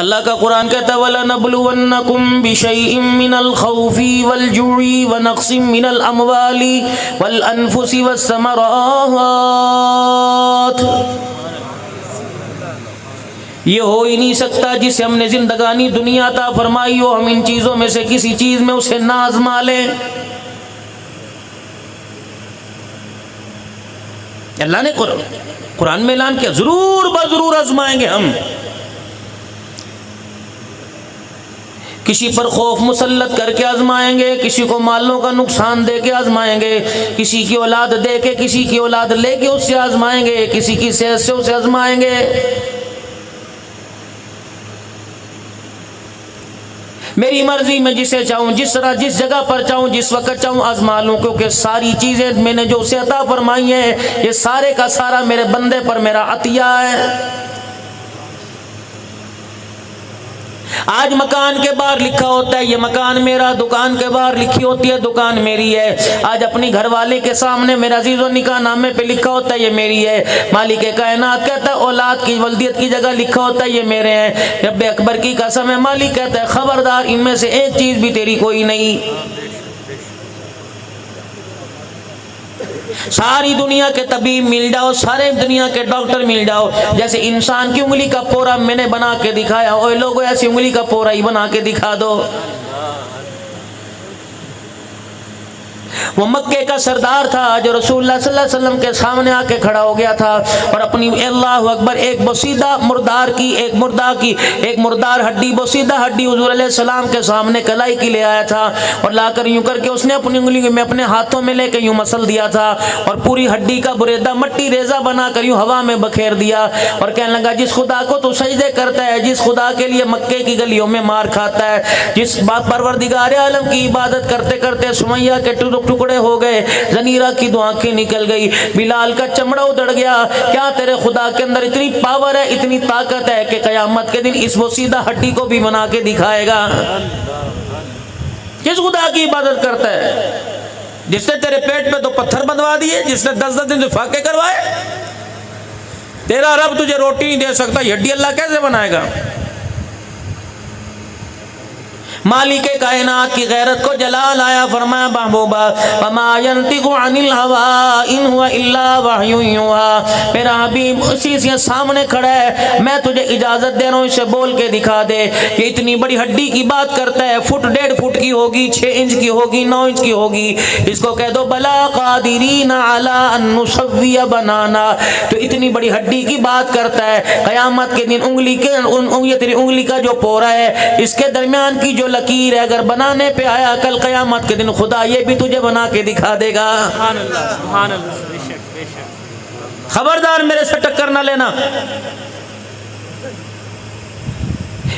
अल्लाह का कुरान कहता है वलनब्लुवन्नकुम बिशैइन मिनल खौफि वल जुई व नक्सिम मिनल अमवाली वल अनफुसि वस्समरात। ये हो ही नहीं सकता जिसे हमने जिंदगानी दुनिया अता फरमाई हो, हम इन चीज़ों में से किसी चीज़ में उसे ना आजमा लें। अल्लाह ने कुरान में ऐलान किया ज़रूर बज़रूर आजमाएंगे हम। किसी पर खौफ मुसल्लत करके आजमाएंगे, किसी को मालों का नुकसान दे के आजमाएंगे, किसी की औलाद दे के, किसी की औलाद लेके उससे आजमाएंगे, किसी की सेहत से उसे आजमाएंगे। मेरी मर्जी में जिसे चाहूँ, जिस तरह, जिस जगह पर चाहूँ, जिस वक्त चाहूँ आजमा लूँ, क्योंकि सारी चीज़ें मैंने जो उसे अता फरमाई हैं ये सारे का सारा मेरे बंदे पर मेरा अतिया है। आज मकान के बाहर लिखा होता है ये मकान मेरा, दुकान के बाहर लिखी होती है दुकान मेरी है। आज अपनी घरवाले के सामने मेरा अजीज़ो निकाह नामे पे लिखा होता है ये मेरी है। मालिक कायनात कहता है औलाद की वल्दियत की जगह लिखा होता है ये मेरे हैं। रब्बे अकबर की कसम है, मालिक कहता है खबरदार इनमें से एक चीज़ भी तेरी कोई नहीं। सारी दुनिया के तबीब मिल जाओ, सारे दुनिया के डॉक्टर मिल जाओ, जैसे इंसान की उंगली का पोरा मैंने बना के दिखाया, ओए लोगों ऐसी उंगली का पोरा ही बना के दिखा दो। वो मक्के का सरदार था जो रसूलुल्लाह सल्लल्लाहु अलैहि वसल्लम के सामने आके खड़ा हो गया था और अपनी अल्लाहु अकबर एक बोसीदा मुर्दार की, एक मुर्दार हड्डी, बोसीदा हड्डी हुजूर अलैहि सलाम के सामने कलाई की ले आया था और लाकर यूं करके उसने अपनी उंगली में अपने हाथों में लेकर यूं मसल दिया था और पूरी हड्डी का बुरेदा मट्टी रेजा बनाकर यूं हवा में बखेर दिया और कहने लगा जिस खुदा को तू सजदे करता है, जिस खुदा के लिए मक्के की गलियों में मार खाता है, जिस परवरदिगार आलम की इबादत करते करते सुमैया के टुकड़े हो गए, जनीरा की दो आंखें निकल गई, बिलाल का चमड़ा उधड़ गया, क्या तेरे खुदा के अंदर इतनी पावर है, इतनी ताकत है कि कयामत के दिन इस बोसीदा हड्डी को भी बना के दिखाएगा? किस खुदा की इबादत करता है जिसने तेरे पेट में 2 पत्थर बंधवा दिए, जिसने 10-10 दिन से फाके करवाए? तेरा रब तुझे रोटी नहीं दे सकता, हड्डी अल्लाह कैसे बनाएगा? मालिक कायनात की गैरत को जलाल आया, फरमाया महबूबा वमा यंतिकु अनिल हवा इन हुवा इल्ला वहयुन युहा। मेरा हबीब उसी से सामने खड़ा है, मैं तुझे इजाजत दे रहा हूँ, इसे बोल के दिखा दे। ये इतनी बड़ी हड्डी की बात करता है, फुट 1.5 फुट की होगी, 6 इंच की होगी, 9 इंच की होगी, इसको कह दो बला कादिरीन अला अन नुसव्विया बनाना। तो इतनी बड़ी हड्डी की बात करता है, कयामत के दिन उंगली के तेरी उंगली का जो पोरा है इसके दरमियान की जो लकीर है अगर बनाने पे आया कल कयामत के दिन खुदा ये भी तुझे बना के दिखा देगा। खबरदार मेरे से टक्कर ना लेना,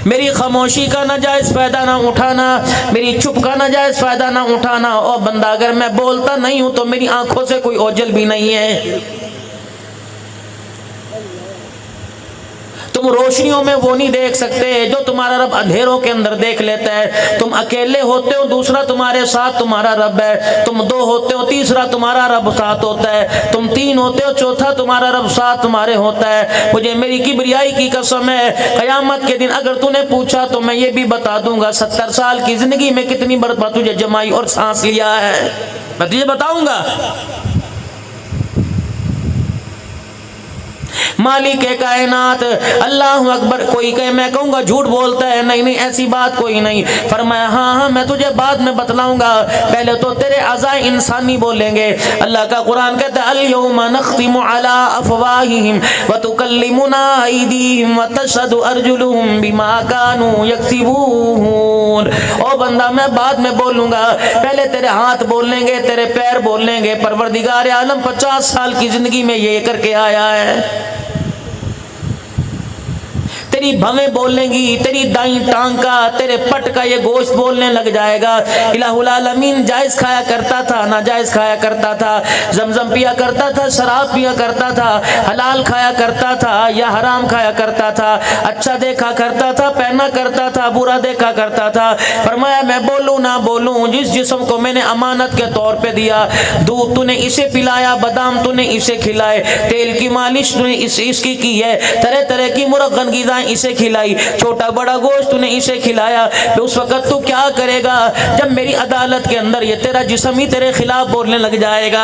मेरी खामोशी का नाजायज फायदा ना उठाना, मेरी चुप का नाजायज फायदा ना उठाना। और बंदा अगर मैं बोलता नहीं हूं तो मेरी आंखों से कोई ओझल भी नहीं है। तुम रोशनियों में वो नहीं देख सकते जो तुम्हारा रब अंधेरों के अंदर देख लेता है। तुम अकेले होते हो, दूसरा तुम्हारे साथ तुम्हारा रब है। तुम 2 होते हो, तीसरा तुम्हारा रब साथ होता है। तुम 3 होते हो, चौथा तुम्हारा रब साथ तुम्हारे होता है। मुझे मेरी किबरियाई की कसम है, कयामत के दिन अगर तूने पूछा तो मैं ये भी बता दूंगा 70 साल की जिंदगी में कितनी मरतबा तुझे जमाई और सांस लिया है, मैं तुझे बताऊंगा। मालिक कायनात अल्लाह अकबर। कोई कहे मैं कहूँगा झूठ बोलता है, नहीं नहीं ऐसी बात कोई नहीं। फरमाया हाँ हाँ मैं तुझे बाद में बतलाऊंगा, पहले तो तेरे अज़ाए इंसानी बोलेंगे। अल्लाह का कुरान कहता है अल-यौमा नख्तिमु अला अफ़वाहिहिम व तुकल्लिमुना अयदीहिम व तशहदु अर्जुलुहुम बिमा कानू यक्सिबून। ओ बंदा मैं बाद में बोलूँगा, पहले तेरे हाथ बोलेंगे, तेरे पैर बोलेंगे। परवरदिगार आलम 50 साल की ज़िंदगी में ये करके आया है। तेरी भवें बोलेंगी, तेरी दाई टांग का, तेरे पट का ये गोश्त बोलने लग जाएगा। इलाहुल आलमीन जायज़ खाया करता था, नाजायज़ खाया करता था, जमजम पिया करता था, शराब पिया करता था, हलाल खाया करता था या हराम खाया करता था, अच्छा देखा करता था, पहना करता था, बुरा देखा करता था। फरमाया मैं बोलूँ ना बोलूँ, जिस जिस्म को मैंने अमानत के तौर पे दिया, दूध तूने इसे पिलाया, बादाम तूने इसे खिलाए, तेल की मालिश तूने इसकी की है, तरह तरह की मुरगन ग़िज़ाएं इसे खिलाई, छोटा बड़ा गोश्त तूने इसे खिलाया, तो उस वक्त तू क्या करेगा जब मेरी अदालत के अंदर ये तेरा जिस्म ही तेरे खिलाफ बोलने लग जाएगा।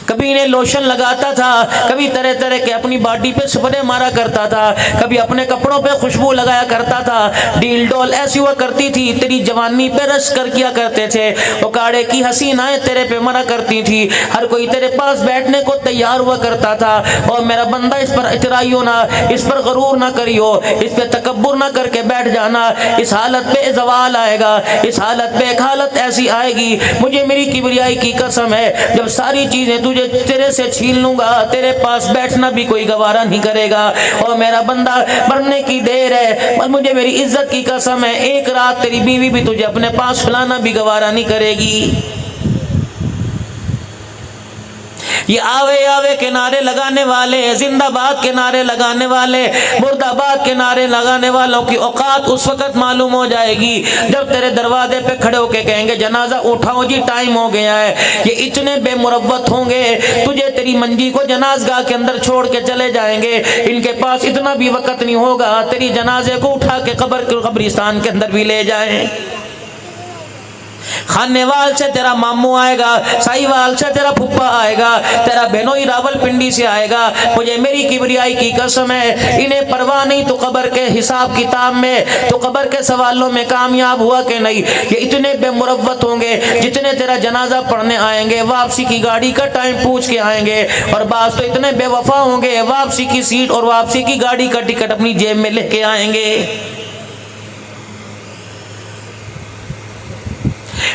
कभी इन्हें लोशन लगाता था, कभी तरह तरह के अपनी बॉडी पे स्प्रे मारा करता था, कभी अपने कपड़ों पे खुशबू लगाया करता था। डील डोल ऐसी हुआ करती थी, तेरी जवानी पे रश कर किया करते थे। उकाड़े की हसीनाएं तेरे पे मरा करती थी, हर कोई तेरे पास बैठने को तैयार हुआ करता था। और मेरा बंदा इस पर इतराइयो ना, इस पर गरूर ना करियो, इस पे तकब्बुर ना करके बैठ जाना। इस हालत पे जवाल आएगा, इस हालत पे एक हालत ऐसी आएगी, मुझे मेरी किबरियाई की कसम है, जब सारी चीजें तुझे तेरे से छीन लूंगा, तेरे पास बैठना भी कोई गवारा नहीं करेगा। और मेरा बंदा मरने की देर है, पर मुझे मेरी इज्जत की कसम है, एक रात तेरी बीवी भी तुझे अपने पास फुलाना भी गवारा नहीं करेगी। ये आवे आवे के नारे लगाने वाले, जिंदाबाद के नारे लगाने वाले, मुर्दाबाद के नारे लगाने वालों की औकात उस वक्त मालूम हो जाएगी जब तेरे दरवाजे पे खड़े होके कहेंगे जनाजा उठाओ जी, टाइम हो गया है। ये इतने बेमुरव्वत होंगे, तुझे तेरी मंजी को जनाजगाह के अंदर छोड़ के चले जाएंगे। इनके पास इतना भी वक्त नहीं होगा तेरी जनाजे को उठा के कब्रिस्तान के अंदर भी ले जाएं। खानेवाल से तेरा मामू आएगा, साहिवाल से तेरा फुप्पा आएगा, तेरा बहनोई रावलपिंडी से आएगा। मुझे मेरी किबरियाई की कसम है, इन्हें परवाह नहीं तो कब्र के हिसाब किताब में, तो कब्र के सवालों में कामयाब हुआ कि नहीं। ये इतने बेमुरव्वत होंगे, जितने तेरा जनाजा पढ़ने आएंगे वापसी की गाड़ी का टाइम पूछ के आएंगे। और बास तो इतने बेवफा होंगे, वापसी की सीट और वापसी की गाड़ी का टिकट अपनी जेब में लेके आएंगे।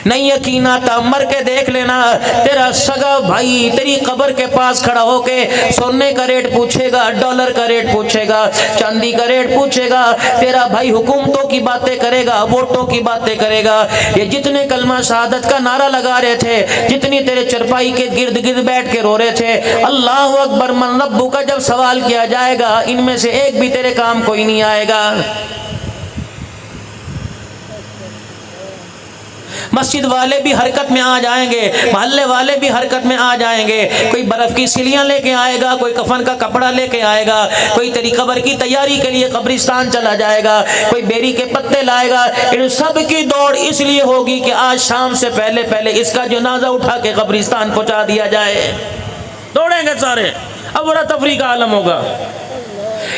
नहीं यकीन आता मर के देख लेना, तेरा सगा भाई तेरी कब्र के पास खड़ा होके सोने का रेट पूछेगा, डॉलर का रेट पूछेगा, चांदी का रेट पूछेगा। तेरा भाई हुकूमतों की बातें करेगा, वोटों की बातें करेगा। ये जितने कलमा शहादत का नारा लगा रहे थे, जितनी तेरे चरपाई के गिर्द गिर्द बैठ के रो रहे थे, अल्लाह अकबर मन रब्बू का जब सवाल किया जाएगा, इनमें से एक भी तेरे काम कोई नहीं आएगा। मस्जिद वाले भी हरकत में आ जाएंगे, मोहल्ले वाले भी हरकत में आ जाएंगे। कोई बर्फ की सिलियां लेके आएगा, कोई कफन का कपड़ा लेके आएगा, कोई तेरी कब्र की तैयारी के लिए कब्रिस्तान चला जाएगा, कोई बेरी के पत्ते लाएगा। इन सब की दौड़ इसलिए होगी कि आज शाम से पहले पहले इसका जनाजा उठा के कब्रिस्तान पहुंचा दिया जाए। दौड़ेंगे सारे, अब बड़ा तफरी का आलम होगा।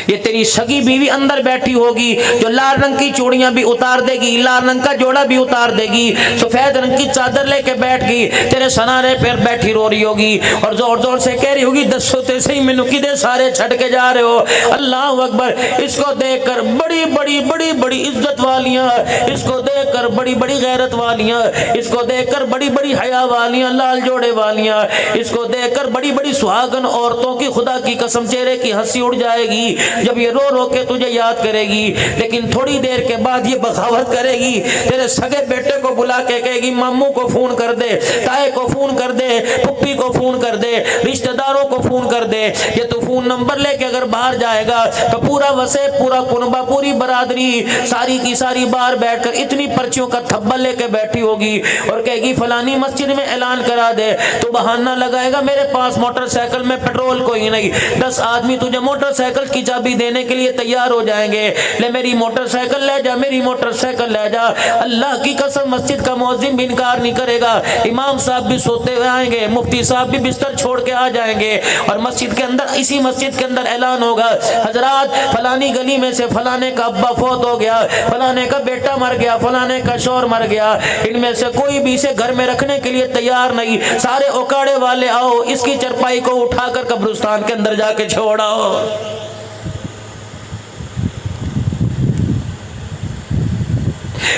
ये तेरी सगी बीवी अंदर बैठी होगी जो लाल रंग की चूड़ियां भी उतार देगी, लाल रंग का जोड़ा भी उतार देगी, सफेद रंग की चादर लेके बैठ गई, तेरे सनारे पर बैठी रो रही होगी और जोर जोर से कह रही होगी दसो ते सही मैनू किदे सारे छड़ के जा रहे हो। अल्लाह अकबर। इसको देखकर बड़ी बड़ी बड़ी बड़ी इज्जत वालियां, इसको देखकर बड़ी बड़ी गैरत वालियां, इसको देखकर बड़ी बड़ी हया वालियां, लाल जोड़े वालियां, इसको देखकर बड़ी बड़ी सुहागन औरतों की खुदा की कसम चेहरे की हंसी उड़ जाएगी जब ये रो रो के तुझे याद करेगी। लेकिन थोड़ी देर के बाद ये बगावत करेगी, तेरे सगे बेटे को बुला के कहेगी मामू को फोन कर दे, ताए को फोन कर दे, पुप्पी को फोन कर दे, रिश्तेदारों को फोन कर दे। ये तो फोन नंबर लेके अगर बाहर जाएगा तो पूरा वसे, पूरा कुनबा, पूरी बरादरी सारी की सारी बाहर बैठकर इतनी पर्चियों का थब्बा लेके बैठी होगी और कहेगी फलानी मस्जिद में ऐलान करा दे। तो बहाना लगाएगा मेरे पास मोटरसाइकिल में पेट्रोल कोई नहीं, 10 आदमी तुझे मोटरसाइकिल की चाबी देने के लिए तैयार हो जाएंगे, ले मेरी मोटरसाइकिल ले जा, मेरी मोटरसाइकिल ले जा। अल्लाह की कसम मस्जिद का मुअज्जिन भी इनकार नहीं करेगा, इमाम साहब भी सोते हुए आएंगे, मुफ्ती साहब भी बिस्तर छोड़ के आ जाएंगे और मस्जिद के अंदर, इसी मस्जिद के अंदर ऐलान होगा हजरात फलानी गली में से फलाने का अब्बा फौत हो गया, फलाने का बेटा मर गया, फलाने का शौहर मर गया, इनमें से कोई भी इसे घर में रखने के लिए तैयार नहीं, सारे उकाड़े वाले आओ, इसकी चरपाई को उठाकर कब्रिस्तान के अंदर जाके छोड़ाओ।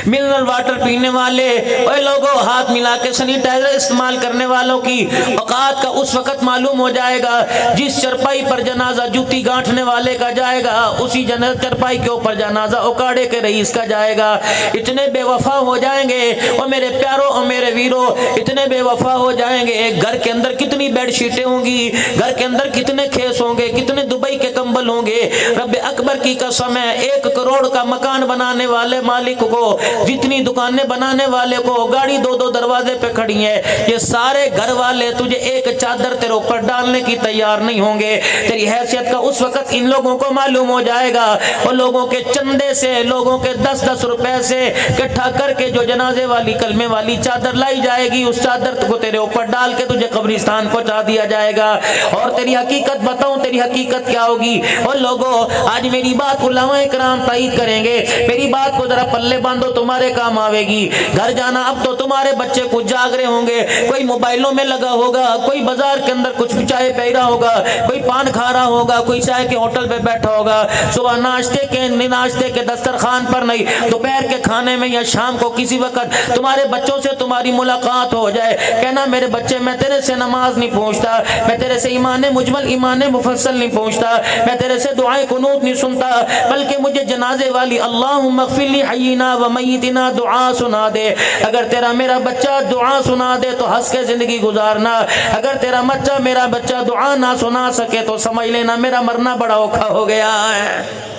मिनरल वाटर पीने वाले ओए लोगों, हाथ मिला के सैनिटाइजर इस्तेमाल करने वालों की औकात का उस वक्त मालूम हो जाएगा जिस चरपाई पर जनाजा जूती गांठने वाले का जाएगा, उसी चरपाई के ऊपर जनाजा उकाड़े के रईस का जाएगा। इतने बेवफा हो जाएंगे और मेरे प्यारों और मेरे वीरों, इतने बेवफा हो जाएंगे। घर के अंदर कितनी बेडशीटें होंगी, घर के अंदर कितने खेस होंगे, कितने दुबई के कंबल होंगे। रब अकबर की कसम है, 1 करोड़ का मकान बनाने वाले मालिक को जितनी दुकानें बनाने वाले को गाड़ी दो दो दरवाजे पे खड़ी है, ये सारे घर वाले तुझे एक चादर तेरे ऊपर डालने की तैयार नहीं होंगे। तेरी हैसियत का उस वक्त इन लोगों को मालूम हो जाएगा और लोगों के चंदे से, लोगों के 10-10 रुपए से इकट्ठा करके जो जनाजे वाली कलमे वाली चादर लाई जाएगी, उस चादर को तेरे ऊपर डाल के तुझे कब्रिस्तान पहुंचा दिया जाएगा। और तेरी हकीकत बताऊं, तेरी हकीकत क्या होगी? और लोगों, आज मेरी बात उलमाए किराम तायीद करेंगे, मेरी बात को जरा पल्ले बांधो, तुम्हारे काम आवेगी। घर जाना, अब तो तुम्हारे बच्चे कुछ जाग रहे होंगे, कोई मोबाइलों में लगा होगा, कोई बाजार के अंदर कुछ चाय पी रहा होगा, कोई पान खा रहा होगा, कोई चाय के होटल पे बैठा होगा। सुबह नाश्ते के दस्तरखान पर नहीं, दोपहर के खाने में या शाम को किसी वक्त तुम्हारे बच्चों से तुम्हारी मुलाकात हो जाए, कहना मेरे बच्चे मैं तेरे से नमाज नहीं पूछता, मैं तेरे से ईमान मुजमल ईमान मुफस्सल नहीं पूछता, मैं तेरे से दुआएं कुनूत नहीं सुनता, बल्कि मुझे जनाजे वाली अल्लाहुम्मा अग़फ़िर ली हय्यिना व मय्यितिना दुआ सुना दे। अगर तेरा मेरा बच्चा दुआ सुना दे तो हंस के जिंदगी गुजारना, अगर तेरा बच्चा मेरा बच्चा दुआ ना सुना सके तो समझ लेना मेरा मरना बड़ा औखा हो गया है।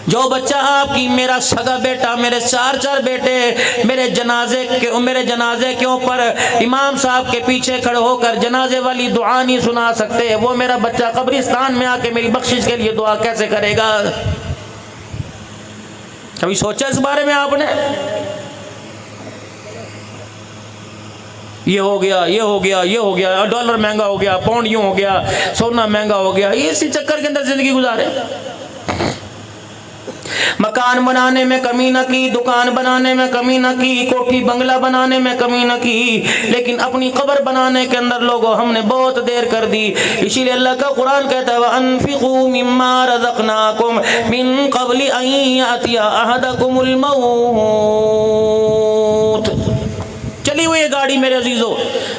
जो बच्चा आपकी, मेरा सगा बेटा, मेरे 4 बेटे मेरे जनाजे के ऊपर इमाम साहब के पीछे खड़े होकर जनाजे वाली दुआ नहीं सुना सकते, वो मेरा बच्चा कब्रिस्तान में आके मेरी बख्शिश के लिए दुआ कैसे करेगा? कभी सोचा इस बारे में आपने? ये हो गया, ये हो गया, ये हो गया, डॉलर महंगा हो गया, पाउंड यूं हो गया, सोना महंगा हो गया, इसी चक्कर के अंदर जिंदगी गुजारे। मकान बनाने में कमी न की, दुकान बनाने में कमी न की, कोठी बंगला बनाने में कमी न की, लेकिन अपनी कब्र बनाने के अंदर लोगों हमने बहुत देर कर दी। इसीलिए अल्लाह का कुरान कहता है वअन्फिकू मिम्मा रज़क़नाकुम मिन क़ब्लि अन यातिया अहदकुमुल मौत। चली हुई गाड़ी मेरे अजीजों,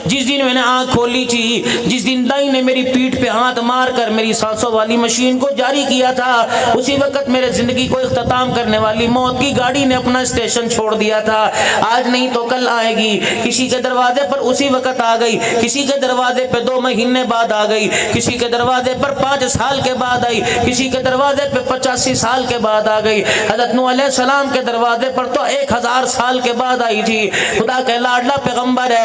जिस दिन मैंने आंख खोली थी, जिस दिन दाई ने मेरी पीठ पे हाथ मारकर मेरी सांसों वाली मशीन को जारी किया था, उसी वक्त मेरे जिंदगी को इख्तिताम करने वाली मौत की गाड़ी ने अपना स्टेशन छोड़ दिया था। आज नहीं तो कल आएगी, किसी के दरवाजे पर उसी वक्त आ गई, किसी के दरवाजे पे 2 महीने बाद आ गई, किसी के दरवाजे पर 5 साल के बाद आई, किसी के दरवाजे पे 85 साल के बाद आ गई। हज़रत नूह अलैहिस्सलाम के दरवाजे पर तो 1000 साल के बाद आई थी। खुदा का लाडला पैगंबर है,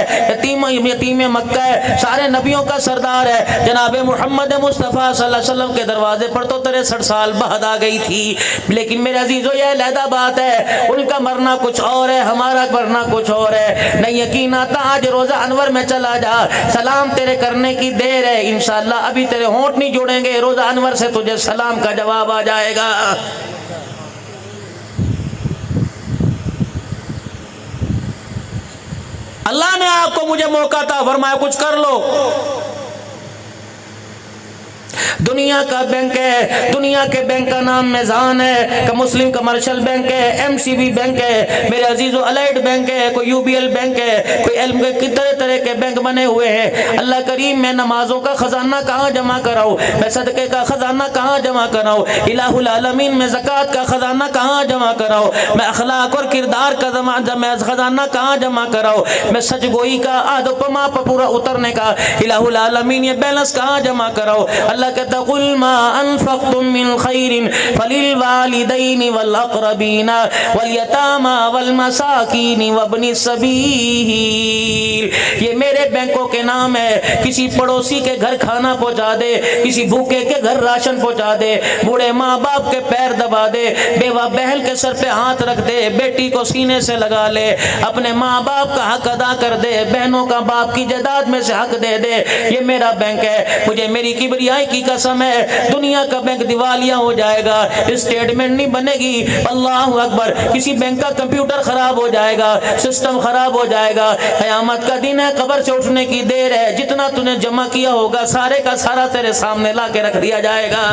यतीम मक्का है, सारे नबियों का सरदार है, जनाब मोहम्मद मुस्तफ़ा सल्लल्लाहु अलैहि वसल्लम के दरवाजे पर तो 63 साल बाद आ गई थी। लेकिन मेरे अजीजों यह अलहदा बात है, उनका मरना कुछ और है, हमारा मरना कुछ और है। नहीं यकीन आता, आज रोजा अनवर में चला जा, सलाम तेरे करने की देर है, इंशाअल्लाह अभी तेरे होंठ नहीं जुड़ेंगे, रोजा अनवर से तुझे सलाम का जवाब आ जाएगा। अल्लाह ने आपको मुझे मौका था, फरमाया कुछ कर लो। दुनिया का बैंक है, दुनिया के बैंक का नाम मेज़ान है, मुस्लिम कमर्शियल बैंक है, MCB बैंक है, मेरे अजीजों अलाइड बैंक है, कोई UBL बैंक है, कोई एल्म के तरह तरह के बैंक बने हुए हैं। अल्लाह करीम, मैं नमाजों का खजाना कहाँ जमा कराऊँ, मैं सदक़े का खजाना कहाँ जमा कराऊँ, इलाहुल आलमीन में ज़कात का खजाना कहाँ जमा कराऊँ, मैं अखलाक और किरदार का खजाना कहाँ जमा कराऊँ, मैं सचगोई का आदोपमा पर पूरा उतरने का इलाहुल आलमीन ये बैलेंस कहाँ जमा कराऊँ। अल्लाह कहता कुल मा अनफक़्तुम मिन खैरिन फलिल वालिदैनि वल अक़रबीना वल यतामा वल मसाकीन वब्नि सबील। ये मेरे बैंकों के नाम है, किसी पड़ोसी के घर खाना पहुंचा दे, किसी भूखे के घर राशन पहुंचा दे, बूढ़े माँ बाप के पैर दबा दे, बेवा बहन के सर पे हाथ रख दे, बेटी को सीने से लगा ले, अपने माँ बाप का हक अदा कर दे, बहनों का बाप की जायदाद में से हक दे दे। ये मेरा बैंक है, मुझे मेरी किबरियाई की कसम है, दुनिया का बैंक दिवालिया हो जाएगा, स्टेटमेंट नहीं बनेगी। अल्लाह अकबर, किसी बैंक का कंप्यूटर खराब हो जाएगा, सिस्टम खराब हो जाएगा, क़यामत का दिन है, कब्र से उठने की देर है, जितना तूने जमा किया होगा सारे का सारा तेरे सामने ला के रख दिया जाएगा।